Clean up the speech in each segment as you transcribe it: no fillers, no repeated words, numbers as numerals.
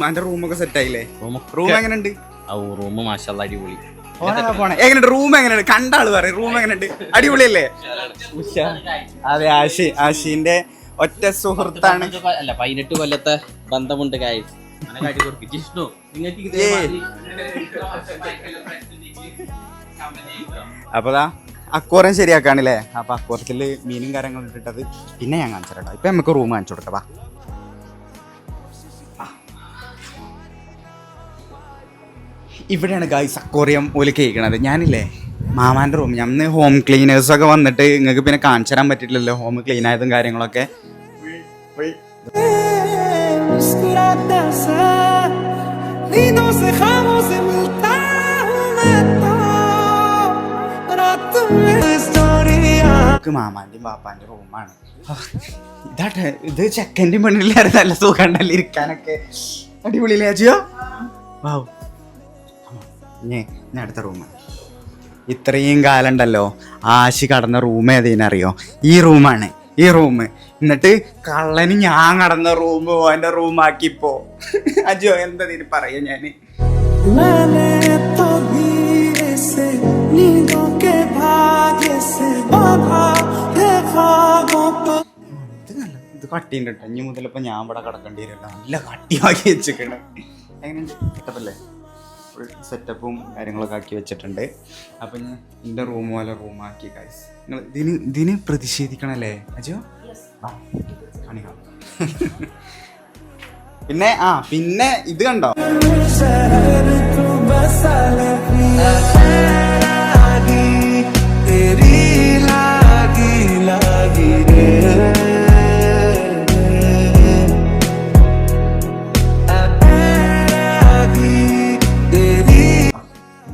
എന്റെ റൂമൊക്കെ സെറ്റ് ആയില്ലേ? റൂം എങ്ങനെയുണ്ട്? റൂം മാഷാഅല്ലാ അടിപൊളി. എങ്ങനെയുണ്ട് റൂം? എങ്ങനെയുണ്ട്? കണ്ടാള് പറയും റൂം എങ്ങനെയുണ്ട്? അടിപൊളിയല്ലേ? അതെ, ആഷിന്റെ ഒറ്റ സുഹൃത്താണ്. അല്ല 18 കൊല്ലത്തെ ബന്ധമുണ്ട് ഗായ്സ്. ജിഷ്ണു അപ്പതാ അക്വാറിയം ശരിയാക്കാണല്ലേ? അപ്പൊ അക്വാറിയത്തില് മീനും കാര്യങ്ങളും ഇട്ടിട്ടത് പിന്നെ ഞാൻ കാണിച്ചു തരാം. ഇപ്പൊ നമുക്ക് റൂം കാണിച്ചു കൊടുക്കാം. ഇവിടെയാണ് ഗായ്സ് അക്വാറിയം ഓല് കേൾക്കണത്. ഞാനില്ലേ മാമാന്റെ റൂം, ഞാൻ ഹോം ക്ലീനേഴ്സൊക്കെ വന്നിട്ട് നിങ്ങൾക്ക് പിന്നെ കാണിച്ചു തരാൻ പറ്റില്ലല്ലോ ഹോം ക്ലീൻ ആയതും കാര്യങ്ങളൊക്കെ. മാമാന്റെയും പാപ്പാന്റെ റൂമാണ്. ഇതാട്ടെ, ഇത് ചെക്കൻ്റെയും പെണ്ണില്ലാരും നല്ല സുഖമുണ്ടല്ലോ ഇരിക്കാനൊക്കെ. അടിപൊളിയില്ലേ അജിയോ? വാവ്. ഞാൻ അടുത്ത റൂമാണ്. ഇത്രയും കാലം ഉണ്ടല്ലോ ആശി കടന്ന റൂം ഏതേനറിയോ? ഈ റൂമാണ്, ഈ റൂം. എന്നിട്ട് കള്ളന് ഞാൻ കടന്ന റൂം ഓൻ്റെ റൂമാക്കിപ്പോ. അജോ എന്തതിന് പറയാ ഞാന്? ഇത് കട്ടിയുണ്ട് കേട്ടോ. ഇനി മുതലിപ്പോ ഞാൻ ഇവിടെ കിടക്കേണ്ടി വരില്ല. നല്ല കട്ടിയാക്കി വെച്ചിട്ടുണ്ട്. എങ്ങനെയുണ്ട്? ഇഷ്ടപ്പല്ലേ? ഫുൾ സെറ്റപ്പും കാര്യങ്ങളൊക്കെ ആക്കി വെച്ചിട്ടുണ്ട്. അപ്പം ഞാൻ എൻ്റെ റൂം പോലെ റൂമാക്കി ഗൈസ്. നിങ്ങൾ ഇതിന് പ്രതിഷേധിക്കണല്ലേ അജോ? പിന്നെ പിന്നെ ഇത് കണ്ടോ?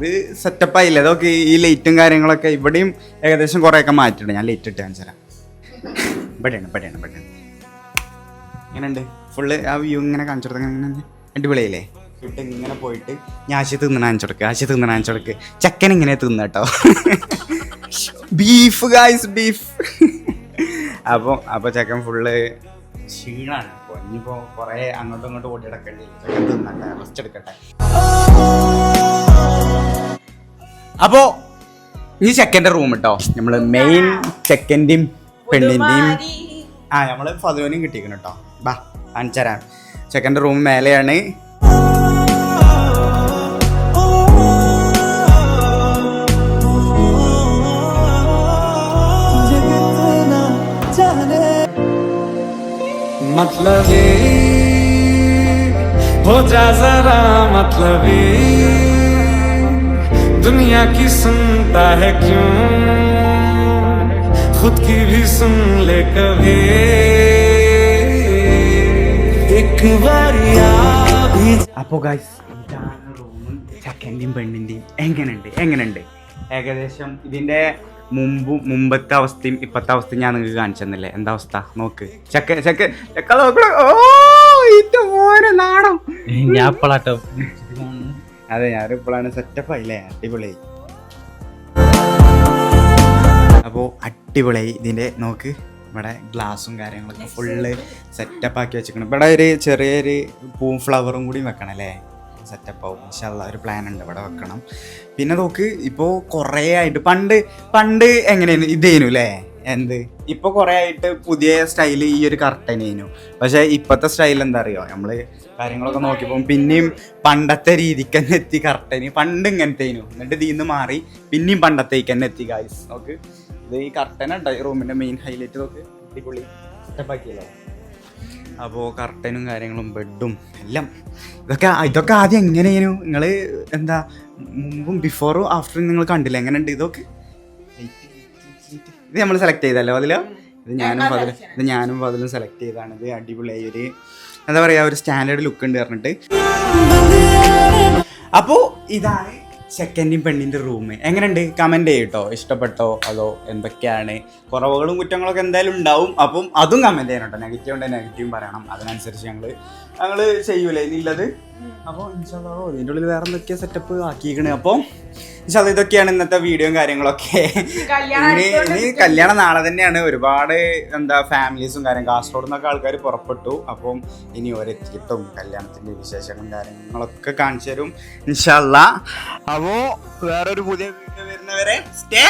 ഇത് സെറ്റപ്പായില്ലേ? അതൊക്കെ ഈ ലൈറ്റും കാര്യങ്ങളൊക്കെ ഇവിടെയും ഏകദേശം കുറേയൊക്കെ മാറ്റിയിട്ടുണ്ട്. ഞാൻ ലൈറ്റ് ഇട്ട് കാണിച്ചു തരാം. ഇവിടെയാണ്. ഇങ്ങനെയുണ്ട് ഫുള്ള് ആ വ്യൂ ഇങ്ങനെ കാണിച്ചു കൊടുത്ത ഇങ്ങനെ അടിപൊളിയല്ലേ? ഇട്ട് ഇങ്ങനെ പോയിട്ട് ഞാൻ ആശി തിന്നണ കൊടുക്ക്. ചക്കൻ ഇങ്ങനെ തിന്ന കേട്ടോ. Beef guys, beef. അപ്പോൾ ചക്കൻ ഫുള്ള് ക്ഷീണാണ്. ഇപ്പോൾ ഇനിയിപ്പോൾ കുറേ അങ്ങോട്ടും ഇങ്ങോട്ടും ഓടി കിടക്കേണ്ടി ചക്കൻ തിന്നട്ടെ, റെസ്റ്റ് എടുക്കട്ടെ. അപ്പോൾ ഈ ചെക്കൻ്റെ റൂം കേട്ടോ. നമ്മൾ മെയിൻ ചെക്കൻ്റെയും പെണ്ണിൻ്റെയും നമ്മൾ ഫതുവിനെയും കിട്ടിയിരിക്കണം കേട്ടോ. ബാ കാണിച്ചരാം. ചെക്കൻ്റെ റൂം മേലെയാണ്. मतलबी हो जा जरा मतलबी दुनिया की सुनता है क्यों खुद की भी सुन ले कभी एक बार भी. അപ്പോൾ ഗൈസ് ഇതാണ് റൂമും ചെക്കൻ്റെയും പെണ്ണിൻ്റെയും. എങ്ങനെയുണ്ട്? ഏകദേശം ഇതിൻ്റെ മുമ്പത്തെ അവസ്ഥയും ഇപ്പോഴത്തെ അവസ്ഥയും ഞാൻ നിങ്ങൾക്ക് കാണിച്ചു തന്നില്ലേ? എന്താ അവസ്ഥ നോക്ക്. ചെക്ക മോനെ നാണം. അതെ, ഞാനിപ്പോഴാണ് സെറ്റപ്പായില്ലേ? അടിപൊളിയായി. അപ്പോൾ അടിപൊളിയായി. ഇതിൻ്റെ നോക്ക്, ഇവിടെ ഗ്ലാസും കാര്യങ്ങളൊക്കെ ഫുള്ള് സെറ്റപ്പാക്കി വെച്ചിരിക്കണം. ഇവിടെ ഒരു ചെറിയൊരു പൂവും ഫ്ലവറും കൂടി വെക്കണം അല്ലേ? സെറ്റപ്പാവും. ഇൻഷാല്ലാ ഒരു പ്ലാൻ ഉണ്ട് ഇവിടെ വെക്കണം. പിന്നെ നോക്ക്, ഇപ്പോൾ കുറേ ആയിട്ട് പണ്ട് എങ്ങനെയായിരുന്നു ഇതേനു അല്ലേ? ഇപ്പോൾ കുറേ ആയിട്ട് പുതിയ സ്റ്റൈല് ഈ ഒരു കർട്ടനേനു. പക്ഷേ ഇപ്പോഴത്തെ സ്റ്റൈൽ എന്താ അറിയോ? നമ്മൾ കാര്യങ്ങളൊക്കെ നോക്കിയപ്പോൾ പിന്നെയും പണ്ടത്തെ രീതിക്ക് തന്നെ എത്തി കർട്ടന്. പണ്ട് ഇങ്ങനത്തേനു, എന്നിട്ട് ഇതിൽ നിന്ന് മാറി പിന്നെയും പണ്ടത്തേക്ക് തന്നെ എത്തി ഗായ്സ്. നോക്ക്, ഇത് ഈ കർട്ടനുണ്ട് ഈ റൂമിൻ്റെ മെയിൻ ഹൈലൈറ്റ്. നോക്ക്, അടിപൊളി സെറ്റപ്പാക്കിയല്ലോ. അപ്പോൾ കർട്ടനും കാര്യങ്ങളും ബെഡും എല്ലാം ഇതൊക്കെ ആദ്യം എങ്ങനെയായിരുന്നു? നിങ്ങൾ എന്താ മുമ്പും ബിഫോറും ആഫ്റ്ററും നിങ്ങൾ കണ്ടില്ല? എങ്ങനെയുണ്ട് ഇതൊക്കെ? ഇത് നമ്മൾ സെലക്ട് ചെയ്തല്ലോ അതിൽ. ഇത് ഞാനും പതിലും സെലക്ട് ചെയ്തതാണ്. ഇത് അടിപൊളിയായി ഒരു എന്താ പറയുക, ഒരു സ്റ്റാൻഡേർഡ് ലുക്ക് ഉണ്ട് പറഞ്ഞിട്ട്. അപ്പോൾ ഇതാണ് ചെക്കൻ്റെയും പെണ്ണിൻ്റെ റൂം. എങ്ങനെയുണ്ട്? കമൻറ്റ് ചെയ്യട്ടോ. ഇഷ്ടപ്പെട്ടോ? അതോ എന്തൊക്കെയാണ് കുറവുകളും കുറ്റങ്ങളൊക്കെ എന്തായാലും ഉണ്ടാവും. അപ്പം അതും കമൻറ്റ് ചെയ്യണം കേട്ടോ. നെഗറ്റീവ് ഉണ്ടെങ്കിൽ നെഗറ്റീവും പറയണം. അതിനനുസരിച്ച് ഞങ്ങൾ ഞങ്ങള് ചെയ്യൂലേ ഇനിയുള്ളത്. അപ്പോൾ ഇതിൻ്റെ ഉള്ളിൽ വേറെ എന്തൊക്കെയാ സെറ്റപ്പ് ആക്കിയിരിക്കണേ. അപ്പോൾ ഇതൊക്കെയാണ് ഇന്നത്തെ വീഡിയോയും കാര്യങ്ങളൊക്കെ. ഇനി കല്യാണം നാളെ തന്നെയാണ്. ഒരുപാട് ഫാമിലീസും കാസർഗോഡ് നിന്നൊക്കെ ആൾക്കാർ പുറപ്പെട്ടു. അപ്പം ഇനി ഓരെത്തിയിട്ടും കല്യാണത്തിൻ്റെ വിശേഷങ്ങളും കാര്യങ്ങളൊക്കെ കാണിച്ചു തരും ഇൻഷാ അല്ലാഹ്. അപ്പോൾ വേറൊരു പുതിയ വീഡിയോ വരുന്നവരെ സ്റ്റേ